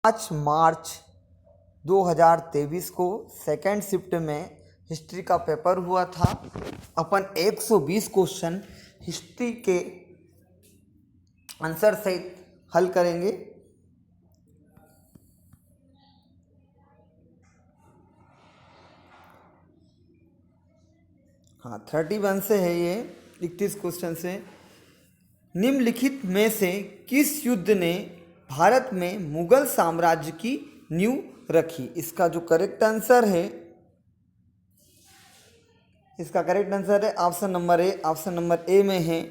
5 मार्च 2023 को second shift में history का पेपर हुआ था। अपन 120 क्वेश्चन हिस्ट्री के आंसर सहित हल करेंगे। हाँ, 31 से है ये, 31 क्वेश्चन से। निम्नलिखित में से किस युद्ध ने भारत में मुगल साम्राज्य की नींव रखी? इसका जो करेक्ट आंसर है, ऑप्शन नंबर ए। ऑप्शन नंबर ए में है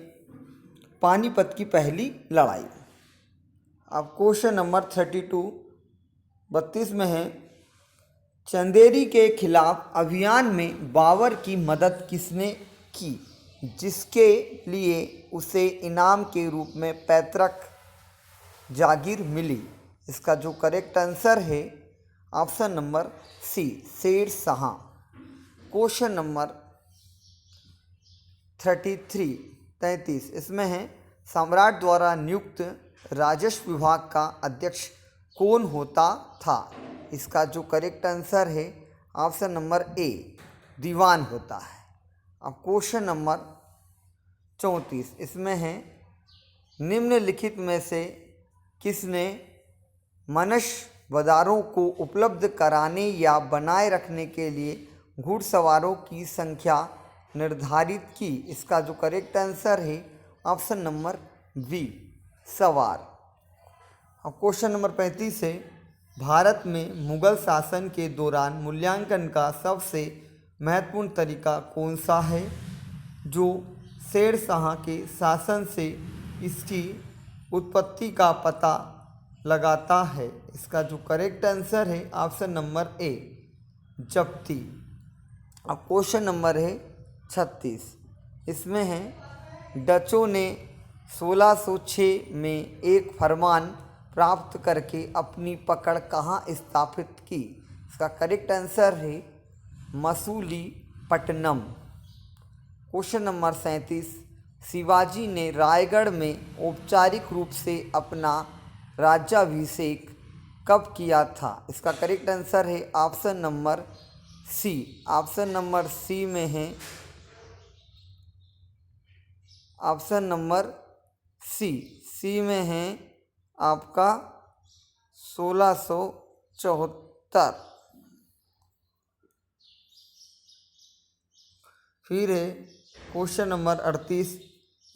पानीपत की पहली लड़ाई। अब क्वेश्चन नंबर 32 में है चंदेरी के खिलाफ अभियान में बाबर की मदद किसने की, जिसके लिए उसे इनाम के रूप में पैतृक जागीर मिली? इसका जो करेक्ट आंसर है ऑप्शन नंबर सी, शेर शाह। क्वेश्चन नंबर 33 इसमें है सम्राट द्वारा नियुक्त राजस्व विभाग का अध्यक्ष कौन होता था? इसका जो करेक्ट आंसर है ऑप्शन नंबर ए, दीवान होता है। अब क्वेश्चन नंबर 34 इसमें है निम्नलिखित में से किसने मनशबदारों को उपलब्ध कराने या बनाए रखने के लिए घुड़सवारों की संख्या निर्धारित की? इसका जो करेक्ट आंसर है ऑप्शन नंबर बी, सवार। अब क्वेश्चन नंबर 35 है भारत में मुगल शासन के दौरान मूल्यांकन का सबसे महत्वपूर्ण तरीका कौन सा है, जो शेर शाह के शासन से इसकी उत्पत्ति का पता लगाता है? इसका जो करेक्ट आंसर है ऑप्शन नंबर ए, जब्ती। अब क्वेश्चन नंबर है 36 इसमें है डचों ने 1606 में एक फरमान प्राप्त करके अपनी पकड़ कहाँ स्थापित की? इसका करेक्ट आंसर है मसूलीपट्टनम। क्वेश्चन नंबर 37 शिवाजी ने रायगढ़ में औपचारिक रूप से अपना राज्याभिषेक कब किया था? इसका करेक्ट आंसर है option number C. Option number C में है ऑप्शन नंबर सी में है आपका 1674। फिर है क्वेश्चन नंबर 38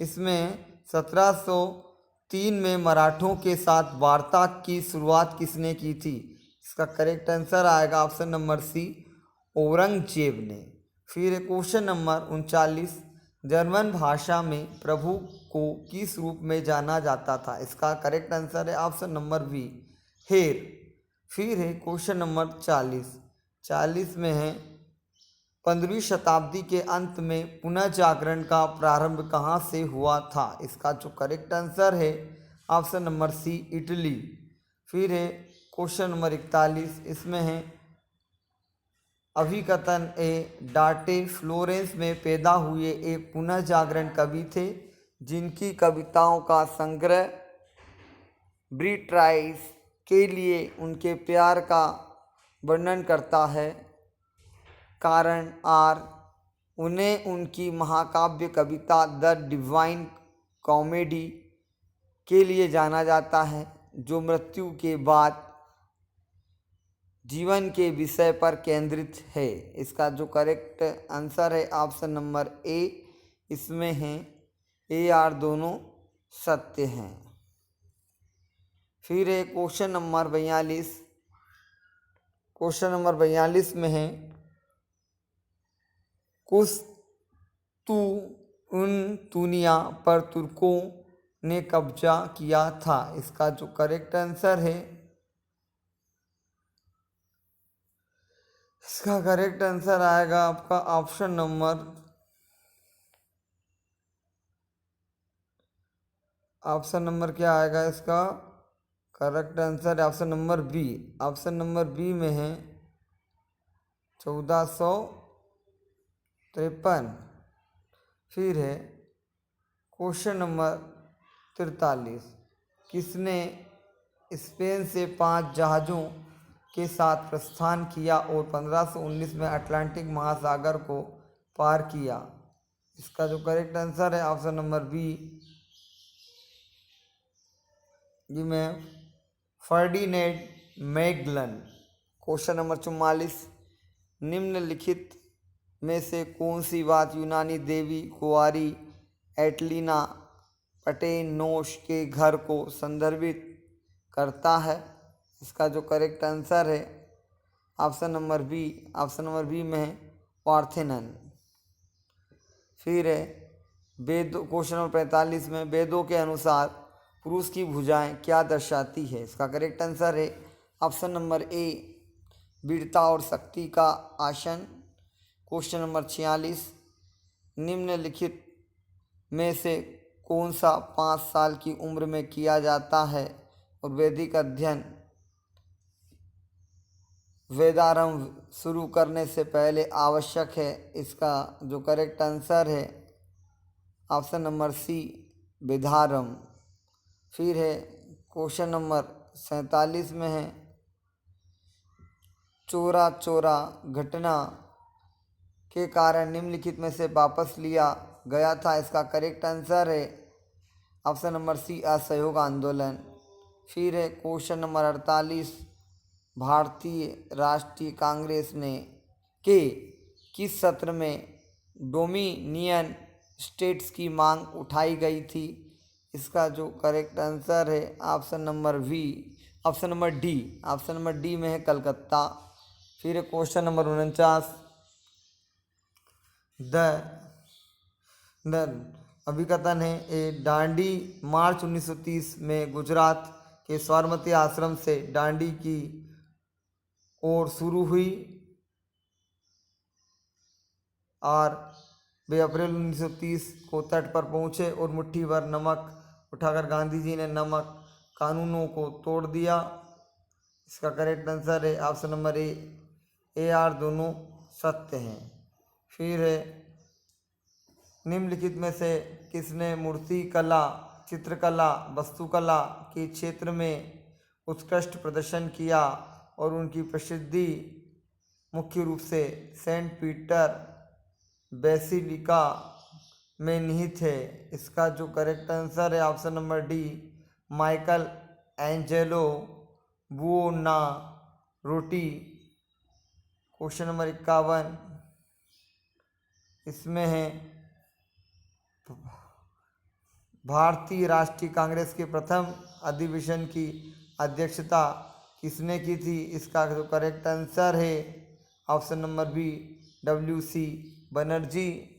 इसमें 1703 में मराठों के साथ वार्ता की शुरुआत किसने की थी? इसका करेक्ट आंसर आएगा ऑप्शन नंबर सी, औरंगजेब ने। फिर है क्वेश्चन नंबर 39 जर्मन भाषा में प्रभु को किस रूप में जाना जाता था? इसका करेक्ट आंसर है ऑप्शन नंबर बी, हेर। फिर है क्वेश्चन नंबर 40 में है 15वीं शताब्दी के अंत में पुनः जागरण का प्रारंभ कहाँ से हुआ था? इसका जो करेक्ट आंसर है ऑप्शन नंबर सी, इटली। फिर है क्वेश्चन नंबर 41 इसमें है अभिकथन ए डाटे फ्लोरेंस में पैदा हुए एक पुनः जागरण कवि थे, जिनकी कविताओं का संग्रह ब्रीट्राइस के लिए उनके प्यार का वर्णन करता है। कारण आर उन्हें उनकी महाकाव्य कविता द डिवाइन कॉमेडी के लिए जाना जाता है, जो मृत्यु के बाद जीवन के विषय पर केंद्रित है। इसका जो करेक्ट आंसर है ऑप्शन नंबर ए, इसमें है ए आर दोनों सत्य हैं। फिर है क्वेश्चन नंबर 42 में है कुस्तुनतुनिया पर तुर्कों ने कब्जा किया था? इसका जो करेक्ट आंसर है आएगा आपका ऑप्शन नंबर क्या आएगा? इसका करेक्ट आंसर है option number B. Option number B में है 1453। फिर है क्वेश्चन नंबर 43 किसने स्पेन से 5 जहाज़ों के साथ प्रस्थान किया और 1519 में अटलांटिक महासागर को पार किया। इसका जो करेक्ट आंसर है ऑप्शन नंबर बी में फर्डिनेंड मैगलन। क्वेश्चन नंबर 44, निम्नलिखित में से कौन सी बात यूनानी देवी कुंवारी एटलीना पटेनोस के घर को संदर्भित करता है? इसका जो करेक्ट आंसर है ऑप्शन नंबर बी में है पार्थेनन। फिर है वेदों, क्वेश्चन नंबर 45 में वेदों के अनुसार पुरुष की भुजाएं क्या दर्शाती है? इसका करेक्ट आंसर है ऑप्शन नंबर ए वीरता और शक्ति का आसन। क्वेश्चन नंबर 46, निम्नलिखित में से कौन सा 5 साल की उम्र में किया जाता है और वैदिक अध्ययन वेदारंभ शुरू करने से पहले आवश्यक है? इसका जो करेक्ट आंसर है ऑप्शन नंबर सी वेदारंभ। फिर है क्वेश्चन नंबर 47 में है चोरा चोरा घटना के कारण निम्नलिखित में से वापस लिया गया था? इसका करेक्ट आंसर है ऑप्शन नंबर सी असहयोग आंदोलन। फिर है क्वेश्चन नंबर 48, भारतीय राष्ट्रीय कांग्रेस ने के किस सत्र में डोमिनियन स्टेट्स की मांग उठाई गई थी? इसका जो करेक्ट आंसर है ऑप्शन नंबर डी में है कलकत्ता। फिर है क्वेश्चन नंबर 49, अभिकथन है ए दांडी मार्च 1930 में गुजरात के साबरमती आश्रम से दांडी की ओर शुरू हुई और वे अप्रैल 1930 को तट पर पहुंचे और मुट्ठी भर नमक उठाकर गांधी जी ने नमक कानूनों को तोड़ दिया। इसका करेक्ट आंसर है ऑप्शन नंबर ए आर दोनों सत्य हैं। फिर है निम्नलिखित में से किसने मूर्ति कला, चित्रकला, वास्तुकला के क्षेत्र में उत्कृष्ट प्रदर्शन किया और उनकी प्रसिद्धि मुख्य रूप से सेंट पीटर बेसिलिका में निहित है? इसका जो करेक्ट आंसर है option number D Michelangelo Buonarroti. Question number 51, इसमें है भारतीय राष्ट्रीय कांग्रेस के प्रथम अधिवेशन की अध्यक्षता किसने की थी? इसका जो करेक्ट आंसर है option number B WC Banerjee.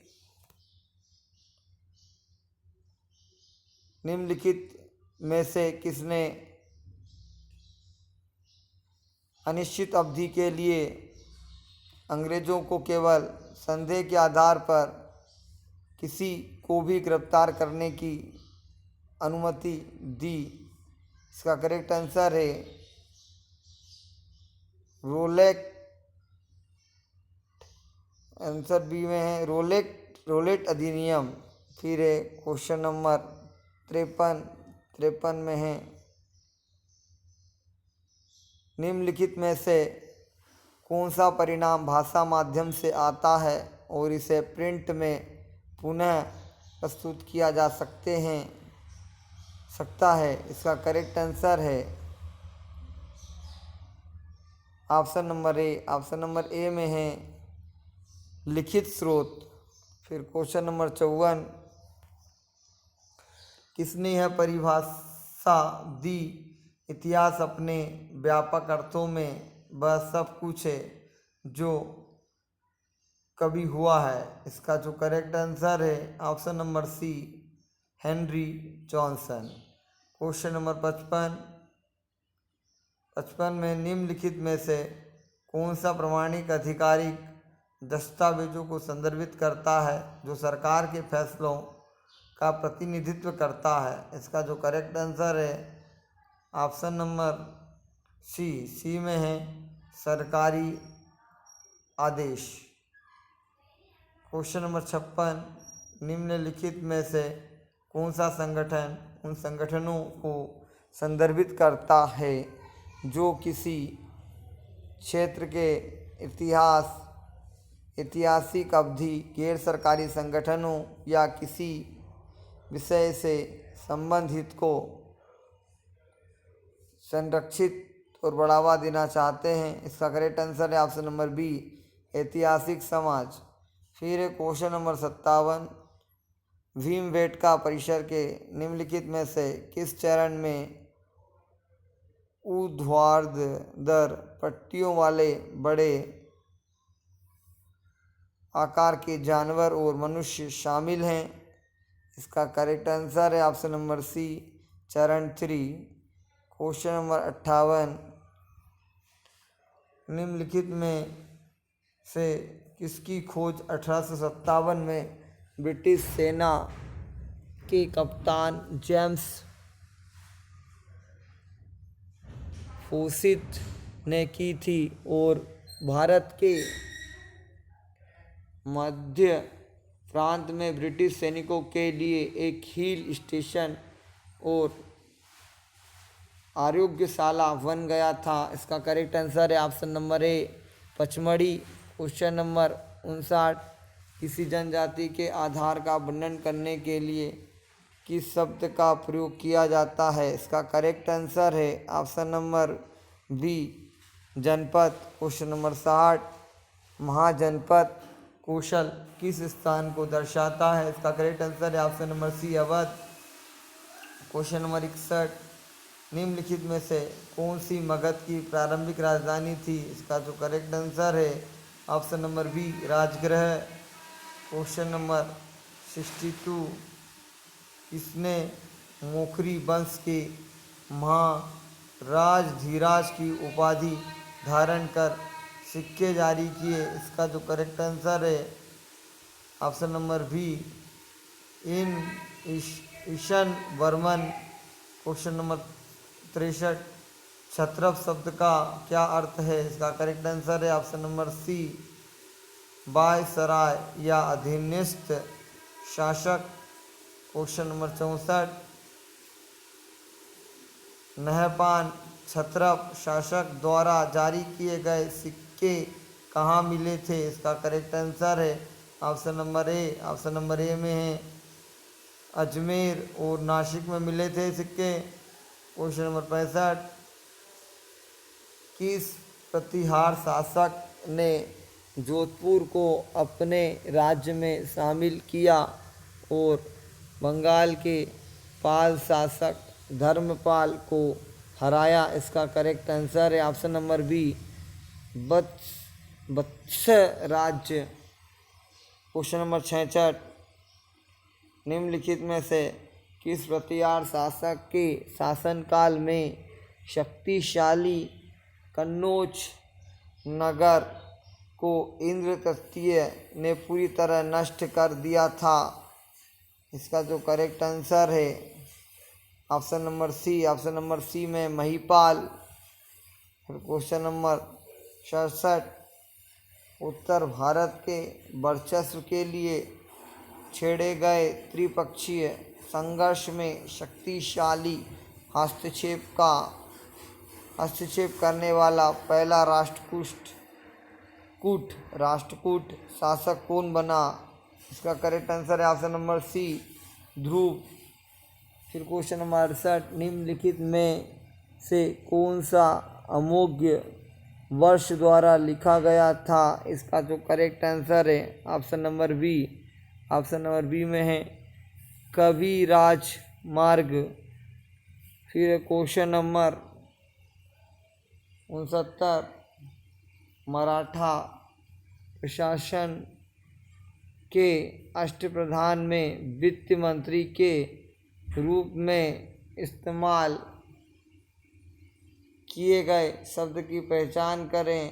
निम्नलिखित में से किसने अनिश्चित अवधि के लिए अंग्रेजों को केवल संदेह के आधार पर किसी को भी गिरफ्तार करने की अनुमति दी? इसका करेक्ट आंसर है आंसर बी में है रोलेट अधिनियम। फिर है क्वेश्चन नंबर 53 में है निम्नलिखित में से कौन सा परिणाम भाषा माध्यम से आता है और इसे प्रिंट में पुनः प्रस्तुत किया जा सकता है? इसका करेक्ट आंसर है ऑप्शन नंबर ए में है लिखित स्रोत। फिर क्वेश्चन नंबर 54, किसने यह परिभाषा दी इतिहास अपने व्यापक अर्थों में वह सब कुछ है जो कभी हुआ है? इसका जो करेक्ट आंसर है option number C Henry Johnson. Question number 55 में निम्नलिखित में से कौन सा प्रमाणिक आधिकारिक दस्तावेजों को संदर्भित करता है जो सरकार के फैसलों का प्रतिनिधित्व करता है? इसका जो करेक्ट आंसर है ऑप्शन नंबर सी में है सरकारी आदेश। क्वेश्चन नंबर 56, निम्नलिखित में से कौन सा संगठन उन संगठनों को संदर्भित करता है जो किसी क्षेत्र के ऐतिहासिक अवधि, गैर सरकारी संगठनों या किसी विषय से संबंधित को संरक्षित और बढ़ावा देना चाहते हैं। इसका करेक्ट आंसर है ऑप्शन नंबर बी, ऐतिहासिक समाज। फिर है क्वेश्चन नंबर 57, भीमबेटका परिसर के निम्नलिखित में से किस चरण में ऊर्ध्वाधर पट्टियों वाले बड़े आकार के जानवर और मनुष्य शामिल हैं? इसका करेक्ट आंसर है ऑप्शन नंबर सी, चरण 3। क्वेश्चन नंबर 58, निम्नलिखित में से किसकी खोज 1857 में ब्रिटिश सेना के कप्तान जेम्स फोर्सिथ ने की थी और भारत के मध्य प्रांत में ब्रिटिश सैनिकों के लिए एक हिल स्टेशन और आरोग्यशाला बन गया था? इसका करेक्ट आंसर है ऑप्शन नंबर ए, पचमढ़ी। क्वेश्चन नंबर 59, किसी जनजाति के आधार का वर्णन करने के लिए किस शब्द का प्रयोग किया जाता है? इसका करेक्ट आंसर है ऑप्शन नंबर बी, जनपद। क्वेश्चन नंबर 60, महाजनपद कौशल किस स्थान को दर्शाता है? इसका करेक्ट आंसर है option number C, Awadh. Question number 61, निम्नलिखित में से कौन सी मगध की प्रारंभिक राजधानी थी? इसका जो करेक्ट आंसर है option number B, Rajagriha. Question number 62, किसने मोखरी वंश के महाराजधीराज की उपाधि धारण कर सिक्के जारी किए? इसका जो करेक्ट आंसर है option number B, Ishan Varman. Question number 63, क्षत्रप शब्द का क्या अर्थ है? इसका करेक्ट आंसर है ऑप्शन नंबर सी, वायसराय या अधीनस्थ शासक। क्वेश्चन नंबर 64, नहपान क्षत्रप शासक द्वारा जारी किए गए सिक्के कहाँ मिले थे? इसका करेक्ट आंसर है ऑप्शन नंबर ए। ऑप्शन नंबर ए में है अजमेर और नासिक में मिले थे सिक्के। क्वेश्चन नंबर 65, किस प्रतिहार शासक ने जोधपुर को अपने राज्य में शामिल किया और बंगाल के पाल शासक धर्मपाल को हराया? इसका करेक्ट आंसर है ऑप्शन नंबर बी, वत्स राज्य। क्वेश्चन नंबर 66, निम्नलिखित में से किस प्रतिहार शासक के शासनकाल में शक्तिशाली कन्नौज नगर को इंद्र तृतीय ने पूरी तरह नष्ट कर दिया था? इसका जो करेक्ट आंसर है option number C. Option number C में महिपाल। फिर क्वेश्चन नंबर 67, उत्तर भारत के वर्चस्व के लिए छेड़े गए त्रिपक्षीय संघर्ष में शक्तिशाली हस्तक्षेप करने वाला पहला राष्ट्रकूट शासक कौन बना? इसका करेक्ट आंसर है ऑप्शन नंबर सी, ध्रुव। फिर क्वेश्चन नंबर 68, निम्नलिखित में से कौन सा अमोघ वर्ष द्वारा लिखा गया था? इसका जो करेक्ट आंसर है option number B. Option number B में है कविराज मार्ग। फिर क्वेश्चन नंबर 69, मराठा प्रशासन के अष्टप्रधान में वित्त मंत्री के रूप में इस्तेमाल किए गए शब्द की पहचान करें?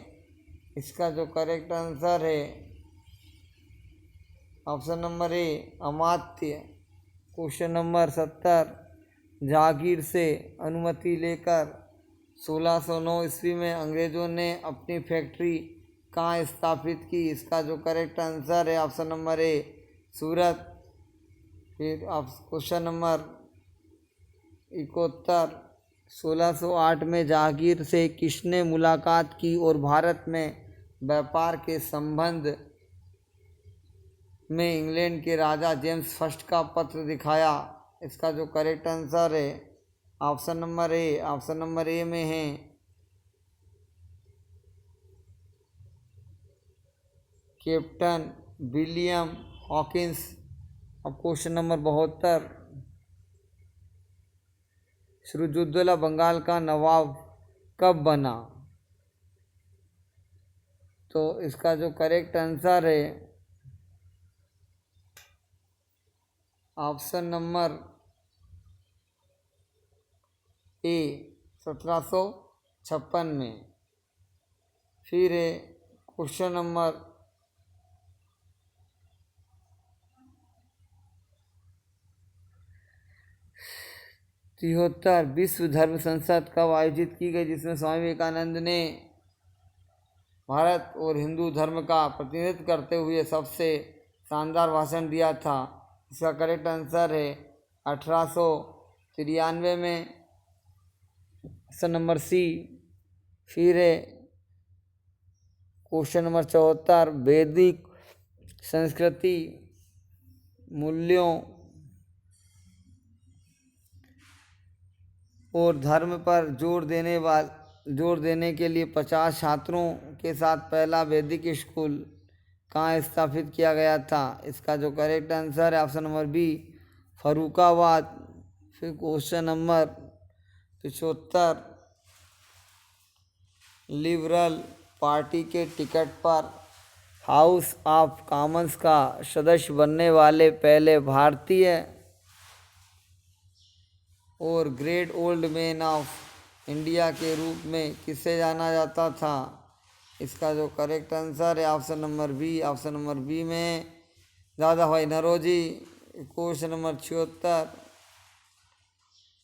इसका जो करेक्ट आंसर है ऑप्शन नंबर ए, अमात्य। क्वेश्चन नंबर 70, जहांगीर से अनुमति लेकर 1609 ईस्वी में अंग्रेज़ों ने अपनी फैक्ट्री कहाँ स्थापित की? इसका जो करेक्ट आंसर है ऑप्शन नंबर ए, सूरत। फिर क्वेश्चन नंबर 71, 1608 में जहांगीर से किसने मुलाकात की और भारत में व्यापार के संबंध में इंग्लैंड के राजा जेम्स फर्स्ट का पत्र दिखाया? इसका जो करेक्ट आंसर है ऑप्शन नंबर ए में है कैप्टन विलियम हॉकिंस। अब क्वेश्चन नंबर 72, सिराजुद्दौला बंगाल का नवाब कब बना? तो इसका जो करेक्ट आंसर है ऑप्शन नंबर ए 1756 में। फिर है क्वेश्चन नंबर 73, विश्व धर्म संसद कब आयोजित की गई, जिसमें स्वामी विवेकानंद ने भारत और हिंदू धर्म का प्रतिनिधित्व करते हुए सबसे शानदार भाषण दिया था? इसका करेक्ट आंसर है 1893 में, ऑप्शन नंबर सी। फिर है क्वेश्चन नंबर 74, वैदिक संस्कृति मूल्यों और धर्म पर जोर देने के लिए 50 छात्रों के साथ पहला वैदिक स्कूल कहाँ स्थापित किया गया था? इसका जो करेक्ट आंसर है ऑप्शन नंबर बी, फर्रुखाबाद। फिर क्वेश्चन नंबर 75, लिबरल पार्टी के टिकट पर हाउस ऑफ कॉमन्स का सदस्य बनने वाले पहले भारतीय और great old man of India के रूप में किसे जाना जाता था? इसका जो करेक्ट आंसर है ऑप्शन नंबर बी में दादा भाई नौरोजी। क्वेश्चन नंबर 76,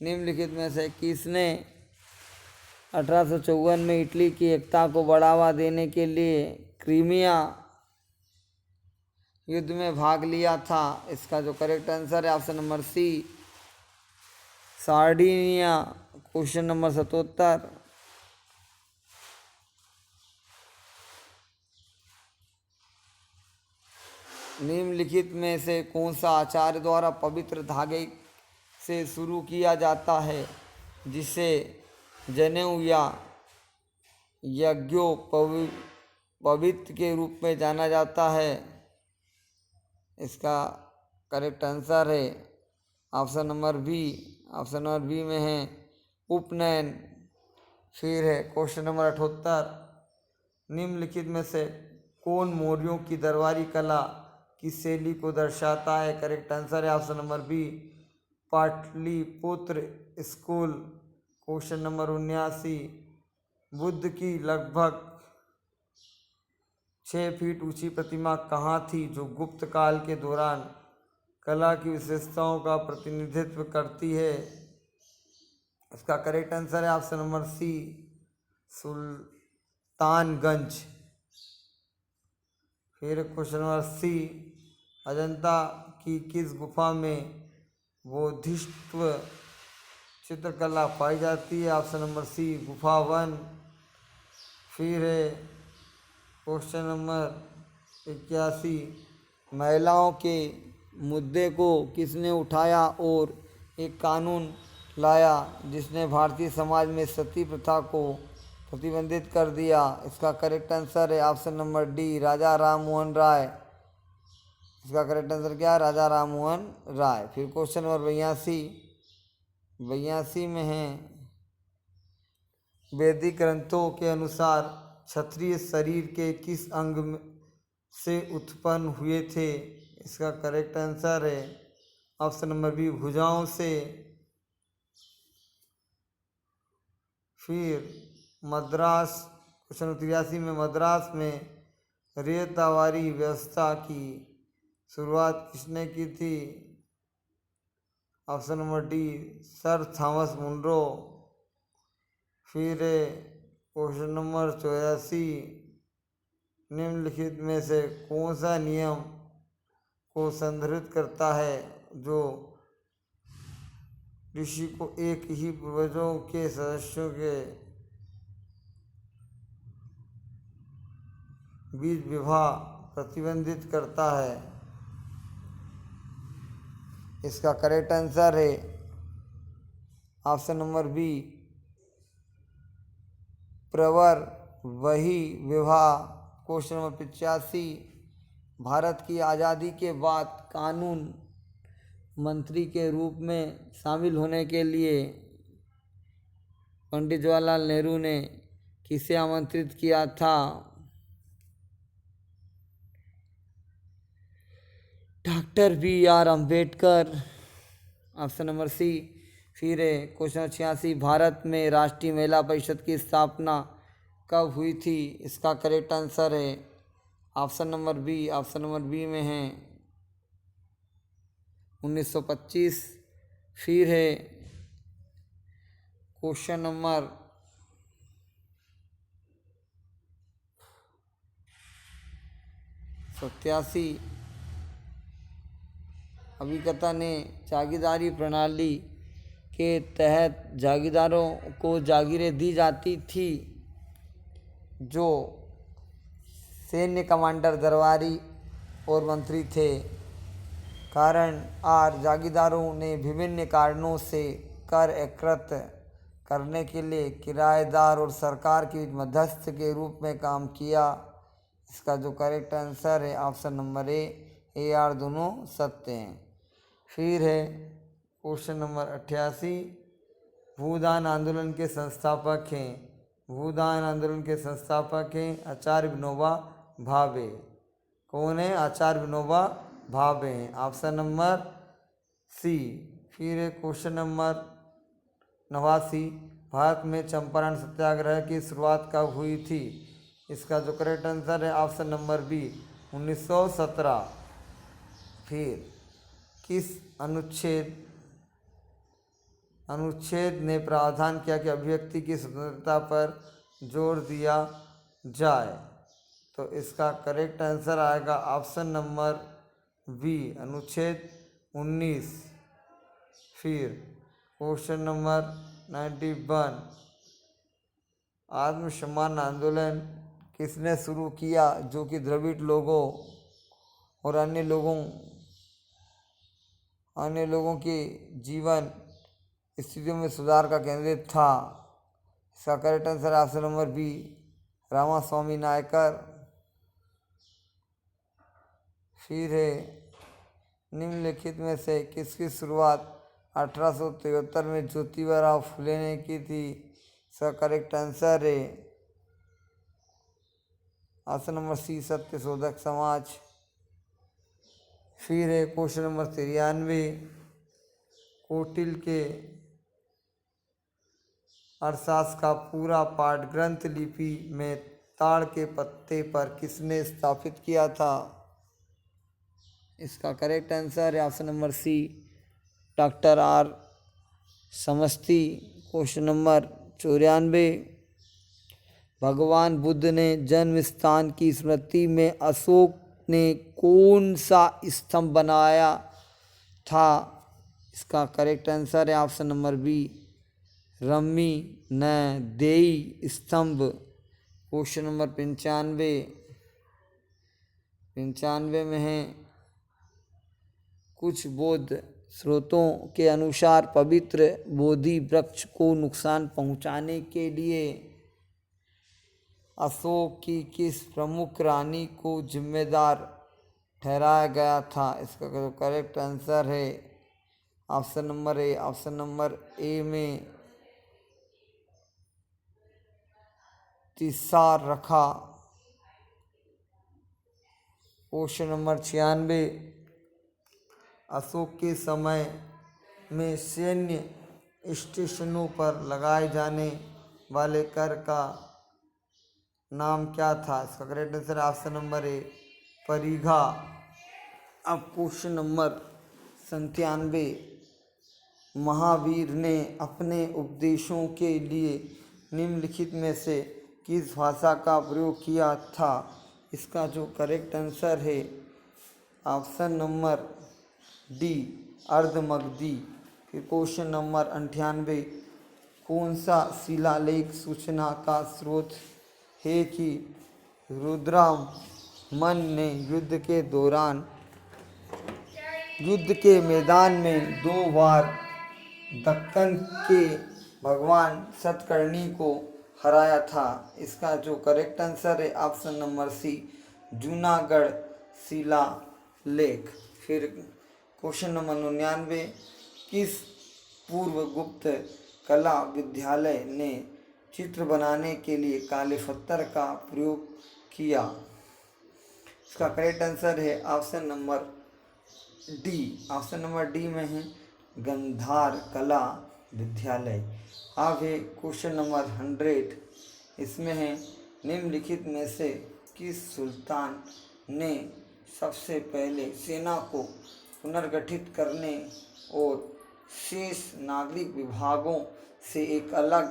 निम्नलिखित में से किसने 1854 में इटली की एकता को बढ़ावा देने के लिए क्रीमिया युद्ध में भाग लिया था? इसका जो करेक्ट आंसर है option number C, Sardinia. Question number 77, निम्नलिखित में से कौन सा आचार्य द्वारा पवित्र धागे से शुरू किया जाता है जिसे जनेऊ या यज्ञोपवीत के रूप में जाना जाता है? इसका करेक्ट आंसर है ऑप्शन नंबर बी में है उपनयन। फिर है क्वेश्चन नंबर 78, निम्नलिखित में से कौन मौर्यों की दरबारी कला की शैली को दर्शाता है? करेक्ट आंसर है option number B, Pataliputra school. Question number 79, Buddha की लगभग 6 फीट ऊंची प्रतिमा कहाँ थी जो गुप्त काल के दौरान कला की विशेषताओं का प्रतिनिधित्व करती है? इसका करेक्ट आंसर है ऑप्शन नंबर सी, सुल्तानगंज। फिर क्वेश्चन नंबर 80, अजंता की किस गुफा में बोधिसत्व चित्रकला पाई जाती है? ऑप्शन नंबर सी, गुफा 1। फिर है क्वेश्चन नंबर 81, महिलाओं के मुद्दे को किसने उठाया और एक कानून लाया जिसने भारतीय समाज में सती प्रथा को प्रतिबंधित कर दिया? इसका करेक्ट आंसर है ऑप्शन नंबर डी, राजा राम मोहन राय। इसका करेक्ट आंसर क्या है? राजा राम मोहन राय। फिर क्वेश्चन नंबर 82 में है वैदिक ग्रंथों के अनुसार क्षत्रिय शरीर के किस अंग से उत्पन्न हुए थे? इसका करेक्ट आंसर है ऑप्शन नंबर बी, भुजाओं से। फिर मद्रास, क्वेश्चन 83 में मद्रास में रेतावारी व्यवस्था की शुरुआत किसने की थी? Option number D, sir Thomas Munro. फिर क्वेश्चन नंबर 84, निम्नलिखित में से कौन सा नियम को संदर्भित करता है जो ऋषि को एक ही पूर्वजों के सदस्यों के बीच विवाह प्रतिबंधित करता है। इसका करेक्ट आंसर है ऑप्शन नंबर बी, प्रवर वही विवाह। क्वेश्चन नंबर 85, भारत की आज़ादी के बाद कानून मंत्री के रूप में शामिल होने के लिए पंडित जवाहरलाल नेहरू ने किसे आमंत्रित किया था? Doctor B R. Ambedkar. Option number C. फिर है क्वेश्चन 86, भारत में राष्ट्रीय महिला परिषद की स्थापना कब हुई थी? इसका करेक्ट आंसर है option number B. Option number B में है 1925। फिर है क्वेश्चन नंबर 87, अभिकर्ता ने जागीरदारी प्रणाली के तहत जागीरदारों को जागीरें दी जाती थी जो सैन्य कमांडर, दरबारी और मंत्री थे। कारण आर, जागीरदारों ने विभिन्न कारणों से कर एकत्र करने के लिए किराएदार और सरकार के मध्यस्थ के रूप में काम किया। इसका जो करेक्ट आंसर है ऑप्शन नंबर ए आर दोनों सत्य हैं। फिर है क्वेश्चन नंबर 88, भूदान आंदोलन के संस्थापक हैं। भूदान आंदोलन के संस्थापक हैं आचार्य विनोबा भावे। कौन है? आचार्य विनोबा भावे हैं। Option number C. फिर है क्वेश्चन नंबर 89, भारत में चंपारण सत्याग्रह की शुरुआत कब हुई थी? इसका जो करेक्ट आंसर है ऑप्शन नंबर बी, 1917। फिर किस अनुच्छेद ने प्रावधान किया कि अभिव्यक्ति की स्वतंत्रता पर जोर दिया जाए? तो इसका करेक्ट आंसर आएगा ऑप्शन नंबर बी, अनुच्छेद 19। फिर क्वेश्चन नंबर 91, आत्मसम्मान आंदोलन किसने शुरू किया जो कि द्रविड़ लोगों और अन्य लोगों के जीवन स्थितियों में सुधार का केंद्रित था? इसका correct answer option number B, Ramaswamy Naicker. फिर है निम्नलिखित में से किसकी शुरुआत 1873 में ज्योतिबा फुले ने की थी? इसका करेक्ट आंसर है ऑप्शन नंबर सी, सत्य शोधक समाज। फिर है क्वेश्चन नंबर 93, कौटिल्य के अर्थशास्त्र का पूरा पाठ ग्रंथ लिपि में ताड़ के पत्ते पर किसने स्थापित किया था? इसका करेक्ट आंसर है option number C, doctor R समस्ती। क्वेश्चन नंबर 94, भगवान बुद्ध ने जन्म स्थान की स्मृति में अशोक ने कौन सा स्तंभ बनाया था? इसका करेक्ट आंसर है ऑप्शन नंबर बी, रम्मी न देई स्तंभ। क्वेश्चन नंबर 95 में है, कुछ बौद्ध स्रोतों के अनुसार पवित्र बोधि वृक्ष को नुकसान पहुंचाने के लिए अशोक की किस प्रमुख रानी को जिम्मेदार ठहराया गया था? इसका जो करेक्ट आंसर है ऑप्शन नंबर ए। ऑप्शन नंबर ए में तिसार रखा। क्वेश्चन नंबर 96, अशोक के समय में सैन्य स्टेशनों पर लगाए जाने वाले कर का नाम क्या था? इसका correct answer option number A, परिघा। अब क्वेश्चन नंबर 97, महावीर ने अपने उपदेशों के लिए निम्नलिखित में से किस भाषा का प्रयोग किया था? इसका जो करेक्ट आंसर है ऑप्शन नंबर डी, अर्धमगधी। फिर क्वेश्चन नंबर 98, कौन सा शिलालेख सूचना का स्रोत है कि रुद्रमन ने युद्ध के मैदान में 2 बार दक्कन के भगवान सतकर्णी को हराया था? इसका जो करेक्ट आंसर है ऑप्शन नंबर सी, जूनागढ़ शिलालेख। फिर क्वेश्चन नंबर 99, किस पूर्व गुप्त कला विद्यालय ने चित्र बनाने के लिए काले पत्थर का प्रयोग किया? इसका करेक्ट आंसर है option number D. Option number D में है गंधार कला विद्यालय। अब है क्वेश्चन नंबर 100, इसमें है निम्नलिखित में से किस सुल्तान ने सबसे पहले सेना को पुनर्गठित करने और शेष नागरिक विभागों से एक अलग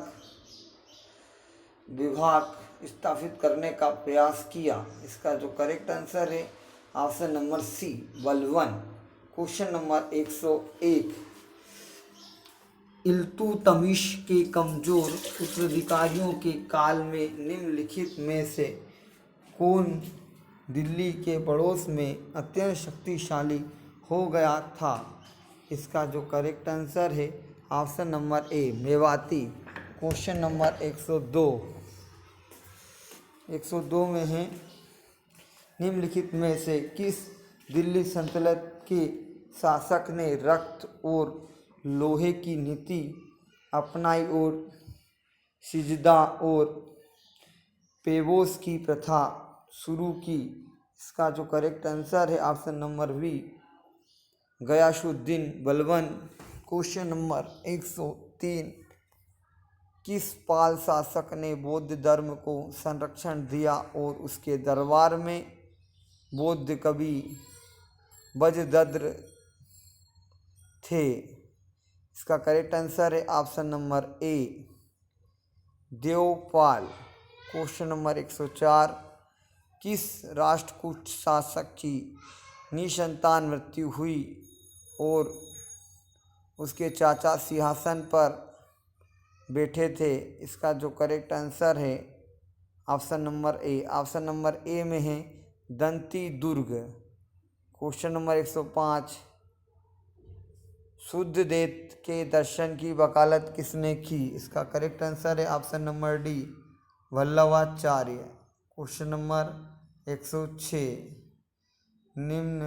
विभाग स्थापित करने का प्रयास किया? इसका जो करेक्ट आंसर है option number C, Balban. Question number 101, Iltutmish के कमजोर उत्तराधिकारियों के काल में निम्नलिखित में से कौन दिल्ली के पड़ोस में अत्यंत शक्तिशाली हो गया था? इसका जो करेक्ट आंसर है ऑप्शन नंबर ए, मेवाती। क्वेश्चन नंबर 102 में है निम्नलिखित में से किस दिल्ली सल्तनत के शासक ने रक्त और लोहे की नीति अपनाई और सिजदा और पेबोस की प्रथा शुरू की? इसका जो करेक्ट आंसर है option number B, Ghiyasuddin Balban. Question number 103, किस पाल शासक ने बौद्ध धर्म को संरक्षण दिया और उसके दरबार में बौद्ध कवि बजदद्र थे? इसका करेक्ट आंसर है ऑप्शन नंबर ए, देवपाल। क्वेश्चन नंबर 104, किस राष्ट्रकूट शासक की निसंतान मृत्यु हुई और उसके चाचा सिंहासन पर बैठे थे? इसका जो करेक्ट आंसर है ऑप्शन नंबर ए। ऑप्शन नंबर ए में है दंती दुर्ग। क्वेश्चन नंबर 105, शुद्धदेव के दर्शन की वकालत किसने की? इसका करेक्ट आंसर है option number D, Vallabhacharya. Question number 106, निम्न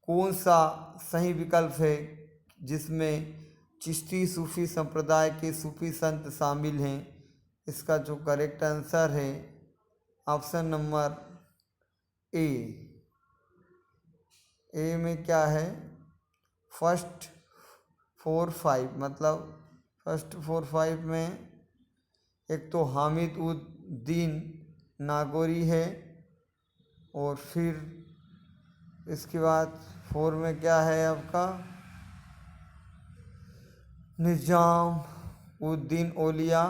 कौन सा सही विकल्प है जिसमें चिश्ती सूफी संप्रदाय के सूफी संत शामिल हैं? इसका जो करेक्ट आंसर है ऑप्शन नंबर ए। ए में क्या है, फर्स्ट 4-5, मतलब फर्स्ट 4-5 में एक तो हामिद उद दीन नागौरी है और फिर इसके बाद 4 में क्या है आपका, निजाम उद्दीन औलिया,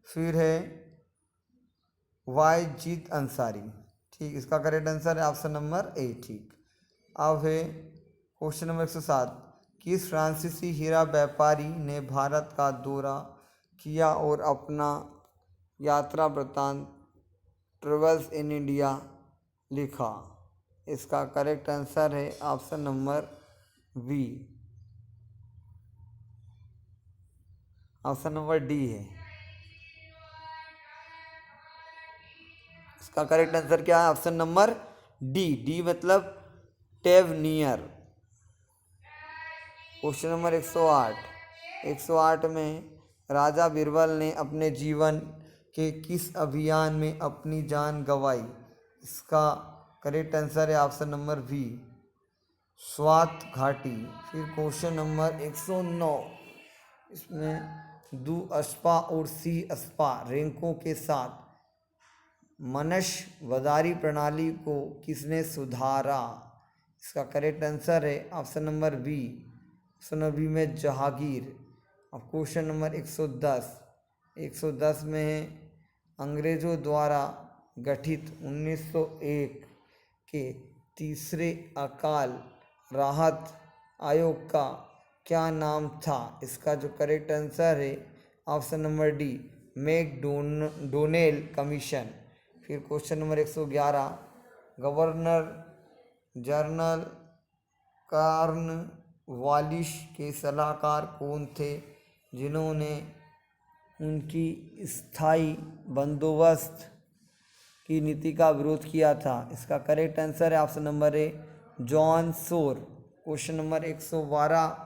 फिर है वाइजीद अंसारी। ठीक, इसका करेक्ट आंसर है ऑप्शन नंबर ए। ठीक, अब है क्वेश्चन नंबर 107, किस फ्रांसीसी हीरा व्यापारी ने भारत का दौरा किया और अपना यात्रा वृत्तांत ट्रेवल्स इन इंडिया लिखा? इसका करेक्ट आंसर है option number B, option number D है। इसका करेक्ट आंसर क्या है, ऑप्शन नंबर डी। डी मतलब टेवनियर। क्वेश्चन नंबर 108 में राजा बीरबल ने अपने जीवन के किस अभियान में अपनी जान गंवाई? इसका करेक्ट आंसर है ऑप्शन नंबर बी, स्वात घाटी। फिर क्वेश्चन नंबर 109, इसमें दू अस्पा और सी अस्पा रैंकों के साथ मनशवदारी प्रणाली को किसने सुधारा? इसका करेक्ट आंसर है option number B, option number B में जहांगीर। अब क्वेश्चन नंबर 110 में है अंग्रेज़ों द्वारा गठित 1901 के तीसरे अकाल राहत आयोग का क्या नाम था? इसका जो करेक्ट आंसर है option number D, MacDonnell commission. फिर question number 111, governor general Cornwallis के सलाहकार कौन थे जिन्होंने उनकी स्थायी बंदोबस्त की नीति का विरोध किया था? इसका करेक्ट आंसर है ऑप्शन नंबर ए, John Shore. Question number 112,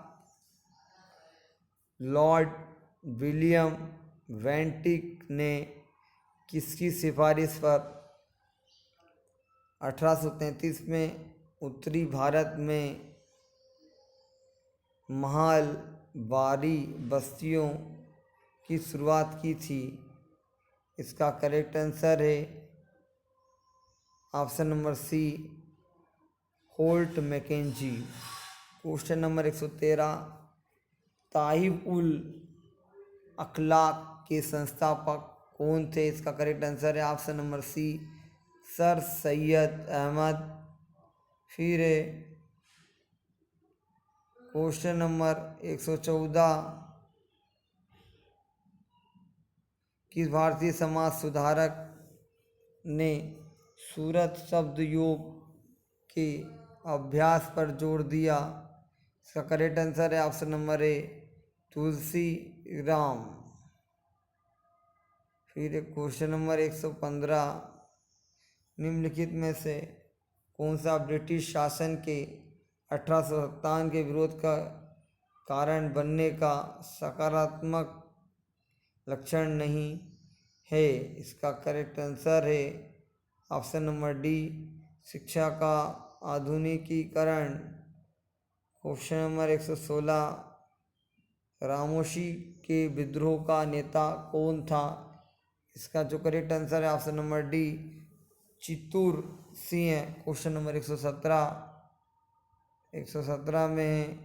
Lord William वेंटिक ने किसकी सिफारिश पर 1833 में उत्तरी भारत में महलबारी बस्तियों की शुरुआत की थी? इसका करेक्ट आंसर है option number C, Holt Mackenzie. Question number 113, Tahzib ul Akhlaq के संस्थापक कौन थे? इसका करेक्ट आंसर है option number C, sir Syed Ahmad. फिर क्वेश्चन नंबर 114, किस भारतीय समाज सुधारक ने सूरत शब्द योग के अभ्यास पर जोर दिया? इसका करेक्ट आंसर है ऑप्शन नंबर ए, तुलसी राम। फिर क्वेश्चन नंबर 115, निम्नलिखित में से कौन सा ब्रिटिश शासन के 1857 के विरोध का कारण बनने का सकारात्मक लक्षण नहीं है? इसका करेक्ट आंसर है ऑप्शन नंबर डी, शिक्षा का आधुनिकीकरण। क्वेश्चन नंबर 116, रामोशी के विद्रोह का नेता कौन था? इसका जो करेक्ट आंसर है option number D, Chittoor Singh. Question number 117 में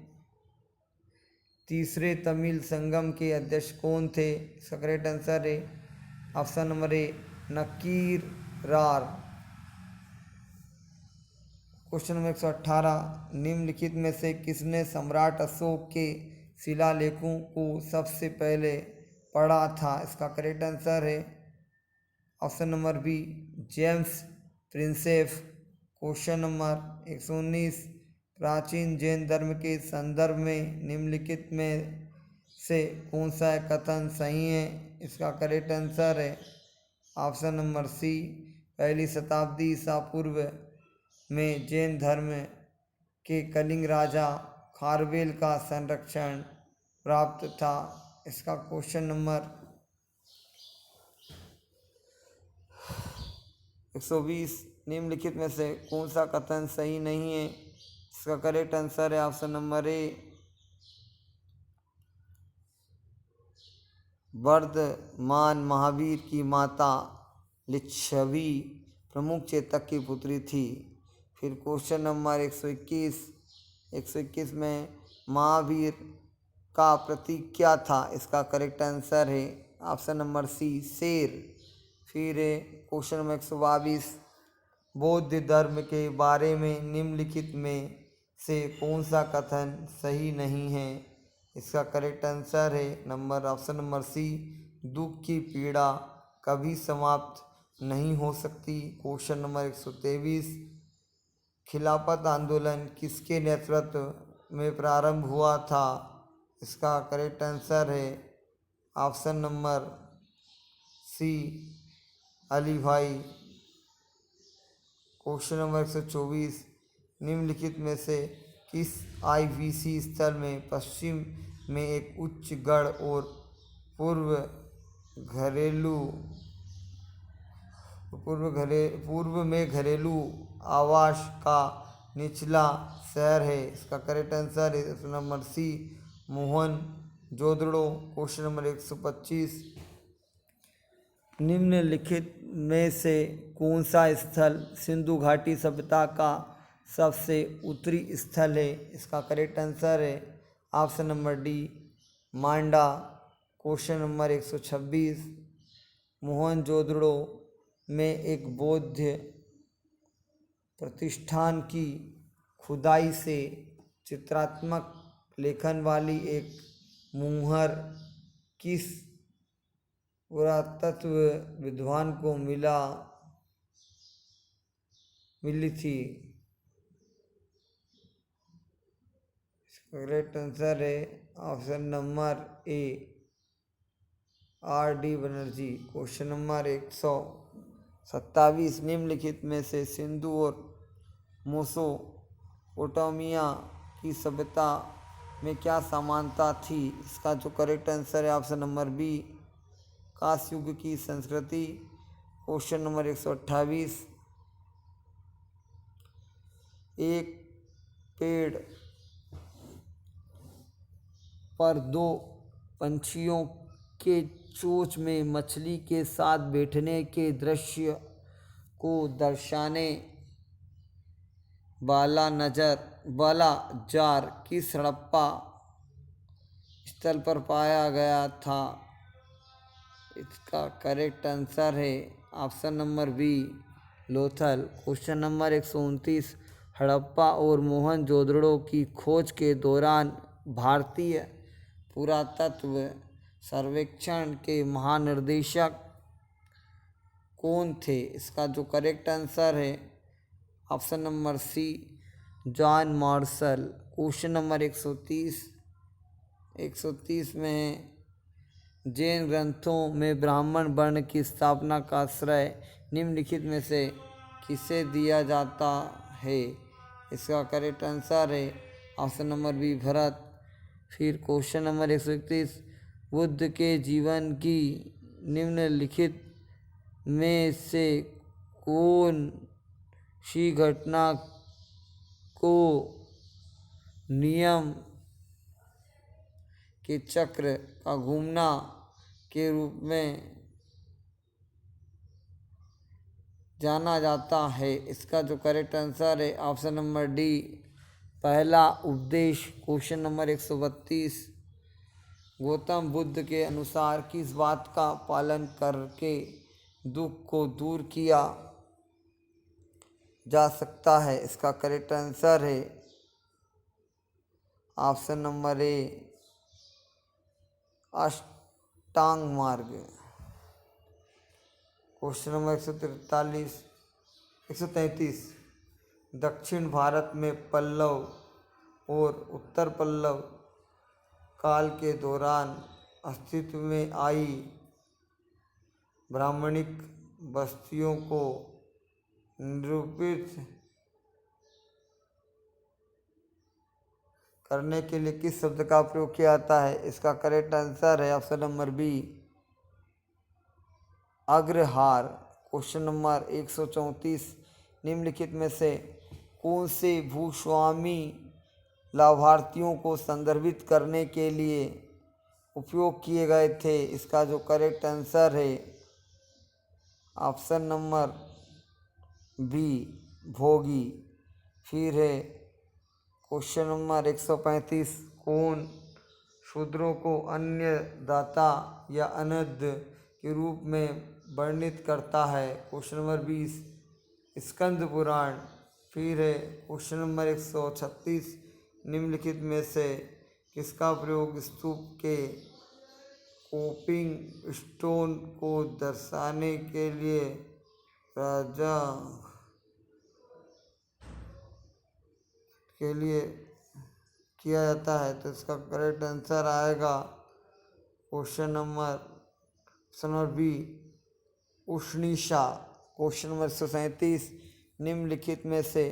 तीसरे तमिल संगम के अध्यक्ष कौन थे? इसका करेक्ट आंसर है ऑप्शन नंबर ए, नकीर रार। क्वेश्चन नंबर 118, निम्नलिखित में से किसने सम्राट अशोक के शिलालेखों को सबसे पहले पढ़ा था? इसका करेक्ट आंसर है option number B, James Prinsep. Question number 119, प्राचीन जैन धर्म के संदर्भ में निम्नलिखित में से कौन सा कथन सही है? इसका करेक्ट आंसर है ऑप्शन नंबर सी, पहली शताब्दी ईसा पूर्व में जैन धर्म के कलिंग राजा खारवेल का संरक्षण प्राप्त था। इसका क्वेश्चन नंबर 120, निम्नलिखित में से कौन सा कथन सही नहीं है? इसका करेक्ट आंसर है option number A, Vardhaman Mahavir की माता लिच्छवी प्रमुख चेतक की पुत्री थी। फिर क्वेश्चन नंबर 121 में महावीर का प्रतीक क्या था? इसका करेक्ट आंसर है ऑप्शन नंबर सी, शेर। फिर क्वेश्चन नंबर 122, बौद्ध धर्म के बारे में निम्नलिखित में से कौन सा कथन सही नहीं है? इसका करेक्ट आंसर है ऑप्शन नंबर सी, दुख की पीड़ा कभी समाप्त नहीं हो सकती। क्वेश्चन नंबर 123, खिलाफत आंदोलन किसके नेतृत्व में प्रारंभ हुआ था? इसका करेक्ट आंसर है ऑप्शन नंबर सी, अली भाई। क्वेश्चन नंबर 124, निम्नलिखित में से किस आईवीसी स्थल में पश्चिम में एक उच्च गढ़ और पूर्व में घरेलू आवास का निचला शहर है? इसका करेक्ट आंसर है number C, Mohenjodaro. Question number 125, निम्नलिखित में से कौन सा स्थल सिंधु घाटी सभ्यता का सबसे उत्तरी स्थल है? इसका करेक्ट आंसर है ऑप्शन नंबर डी, मांडा। क्वेश्चन नंबर 126, मोहनजोदड़ो में एक बौद्ध प्रतिष्ठान की खुदाई से चित्रात्मक लेखन वाली एक मुहर किस पुरातत्व विद्वान को मिली थी? करेक्ट आंसर है ऑप्शन नंबर ए R.D. बनर्जी। क्वेश्चन नंबर 127, निम्नलिखित में से सिंधु और मेसोपोटामिया की सभ्यता में क्या समानता थी? इसका जो करेक्ट आंसर है ऑप्शन नंबर बी कांस्य युग की संस्कृति। क्वेश्चन नंबर 128, एक पेड़ पर दो पंछियों के चोंच में मछली के साथ बैठने के दृश्य को दर्शाने वाला जार किस हड़प्पा स्थल पर पाया गया था? इसका करेक्ट आंसर है option number B Lothal. Question number 129, Harappa और मोहनजोदड़ो की खोज के दौरान भारतीय पुरातत्व सर्वेक्षण के महानिदेशक कौन थे? इसका जो करेक्ट आंसर है option number C John Marshall. Question number 130 में जैन ग्रंथों में ब्राह्मण वर्ण की स्थापना का श्रेय निम्नलिखित में से किसे दिया जाता है? इसका करेक्ट आंसर है ऑप्शन नंबर बी भरत। फिर क्वेश्चन नंबर 131, बुद्ध के जीवन की निम्नलिखित में से कौन सी घटना को नियम के चक्र का घूमना के रूप में जाना जाता है? इसका जो करेक्ट आंसर है ऑप्शन नंबर डी पहला उपदेश। क्वेश्चन नंबर 132, गौतम बुद्ध के अनुसार किस बात का पालन करके दुख को दूर किया जा सकता है? इसका करेक्ट आंसर है ऑप्शन नंबर ए अष्टांग मार्ग। क्वेश्चन नंबर 133, दक्षिण भारत में पल्लव और उत्तर पल्लव काल के दौरान अस्तित्व में आई ब्राह्मणिक बस्तियों को निरूपित करने के लिए किस शब्द का प्रयोग किया जाता है? इसका करेक्ट आंसर है ऑप्शन नंबर बी अग्रहार। क्वेश्चन नंबर 134, निम्नलिखित में से कौन से भूस्वामी लाभार्थियों को संदर्भित करने के लिए उपयोग किए गए थे? इसका जो करेक्ट आंसर है ऑप्शन नंबर बी भोगी। फिर है क्वेश्चन नंबर 135, कौन शूद्रों को अन्य दाता या अनद के रूप में वर्णित करता है? Question number 20 Skanda Purana. फिर है क्वेश्चन नंबर 136, निम्नलिखित में से किसका प्रयोग स्तूप के कोपिंग स्टोन को दर्शाने के लिए राजा के लिए किया जाता है? तो इसका करेक्ट आंसर आएगा क्वेश्चन नंबर बी उष्णीषा। क्वेश्चन नंबर 137, निम्नलिखित में से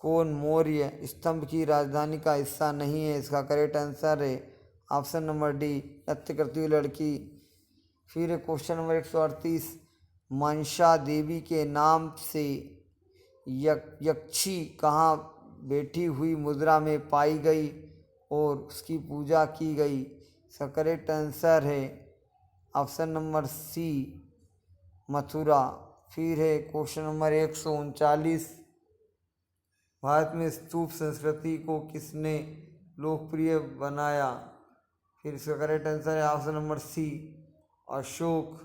कौन मौर्य स्तंभ की राजधानी का हिस्सा नहीं है? इसका करेक्ट आंसर है ऑप्शन नंबर डी नृत्य करती हुई लड़की। फिर क्वेश्चन नंबर 138, मनसा देवी के नाम से यक्षी कहाँ बैठी हुई मुद्रा में पाई गई और उसकी पूजा की गई? इसका करेक्ट आंसर है ऑप्शन नंबर सी मथुरा। फिर है क्वेश्चन नंबर 139, भारत में स्तूप संस्कृति को किसने लोकप्रिय बनाया? फिर इसका करेक्ट आंसर है ऑप्शन नंबर सी अशोक।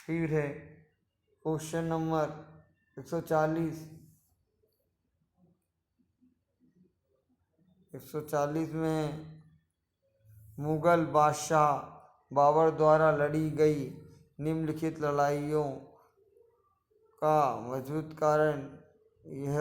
फिर है क्वेश्चन नंबर 140, 140 में है मुगल बादशाह बाबर द्वारा लड़ी गई निम्नलिखित लड़ाइयों का मजबूत कारण यह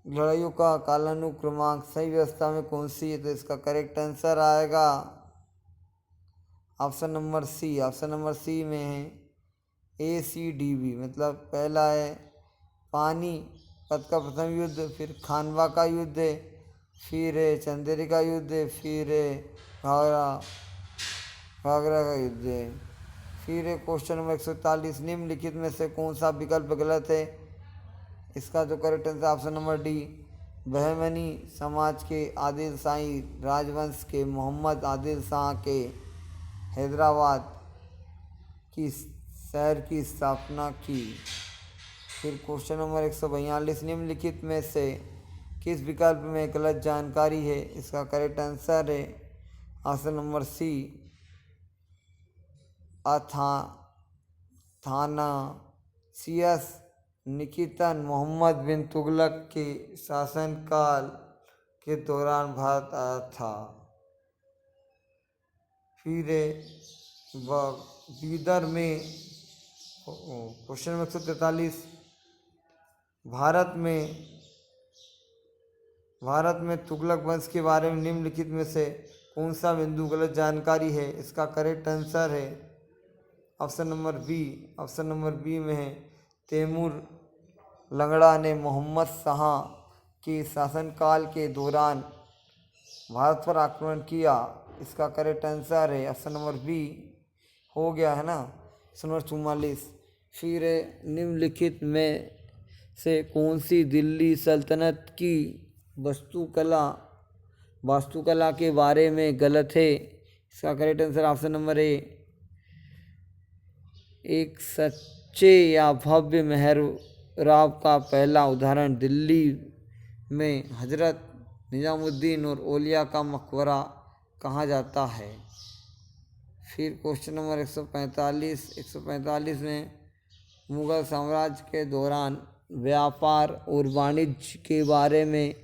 लड़ाइयों का कालानुक्रमांक सही व्यवस्था में कौन सी है? तो इसका करेक्ट आंसर आएगा option number C. Option number C में है ACDB, मतलब पहला है पानीपत का प्रथम युद्ध, फिर खानवा का युद्ध है, फिर है चंदेरी का युद्ध है, फिर है घाघरा का युद्ध है। फिर है क्वेश्चन नंबर 141, निम्नलिखित में से कौन सा विकल्प गलत है? इसका जो correct answer option number D, Bahmani समाज के आदिल शाही राजवंश के मोहम्मद आदिल शाह के हैदराबाद की शहर की स्थापना की। फिर क्वेश्चन नंबर 142, निम्नलिखित में से किस विकल्प में गलत जानकारी है? इसका करेक्ट आंसर है ऑप्शन नंबर सी, थाना CS निकितन मोहम्मद बिन तुगलक के शासनकाल के दौरान भारत आया था। फिर बीदर में क्वेश्चन नंबर 143, भारत में तुगलक वंश के बारे में निम्नलिखित में से कौन सा बिंदु गलत जानकारी है? इसका करेक्ट आंसर है option number B. Option number B में है तैमूर लंगड़ा ने मोहम्मद शाह के शासनकाल के दौरान भारत पर आक्रमण किया। इसका करेक्ट आंसर है ऑप्शन नंबर बी। हो गया है ना। नंबर 44, फिर निम्नलिखित में से कौन सी दिल्ली सल्तनत की वास्तुकला के बारे में गलत है? इसका करेक्ट आंसर ऑप्शन नंबर ए, एक सच्चे या भव्य मेहराब का पहला उदाहरण दिल्ली में हजरत निजामुद्दीन और औलिया का मकबरा कहा जाता है। फिर क्वेश्चन नंबर 145 में मुगल साम्राज्य के दौरान व्यापार और वाणिज्य के बारे में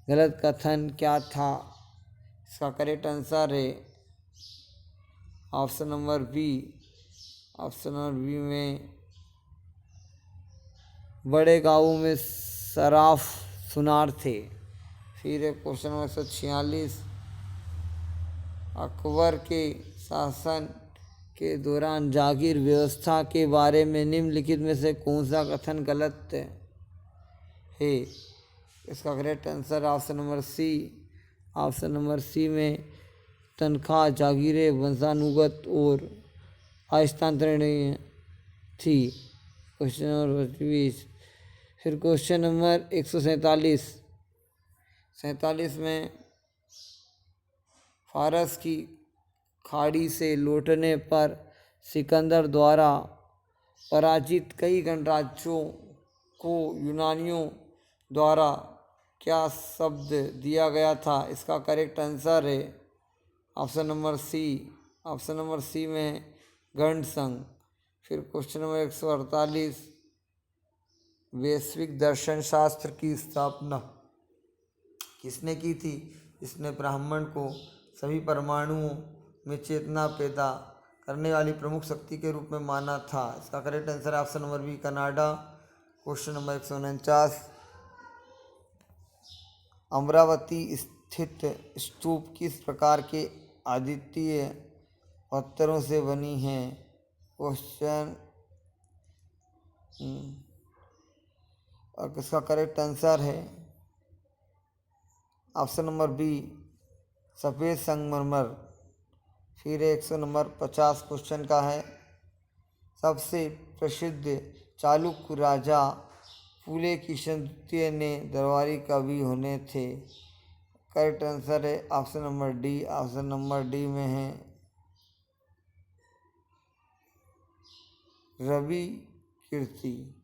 गलत कथन क्या था? इसका करेक्ट आंसर है option number B. Option number B में बड़े गांवों में सराफ सुनार थे। फिर क्वेश्चन नंबर 146, अकबर के शासन के दौरान जागीर व्यवस्था के बारे में निम्नलिखित में से कौन सा कथन गलत है? इसका correct answer option number C. Option number C में तनख्वाह जागीरें वंशानुगत और हस्तांतरणीय थी। क्वेश्चन नंबर 20, फिर क्वेश्चन नंबर 147 में फारस की खाड़ी से लौटने पर सिकंदर द्वारा पराजित कई गणराज्यों को यूनानियों द्वारा क्या शब्द दिया गया था? इसका करेक्ट आंसर है option number C. Option number C में गणसंघ। फिर क्वेश्चन नंबर 148, वैश्विक दर्शन शास्त्र की स्थापना किसने की थी? इसने ब्राह्मण को सभी परमाणुओं में चेतना पैदा करने वाली प्रमुख शक्ति के रूप में माना था। इसका करेक्ट आंसर है option number B, Canada. Question number 149, Amaravati स्थित स्तूप किस प्रकार के अद्वितीय पत्थरों से बनी है? क्वेश्चन इसका करेक्ट आंसर है ऑप्शन नंबर बी, सफ़ेद संगमरमर। फिर 150 क्वेश्चन का है, सबसे प्रसिद्ध चालुक्य राजा फूले कृष्ण द्वितीय ने दरबारी कवि होने थे। करेक्ट आंसर है option number D. Option number D में है रवि कीर्ति।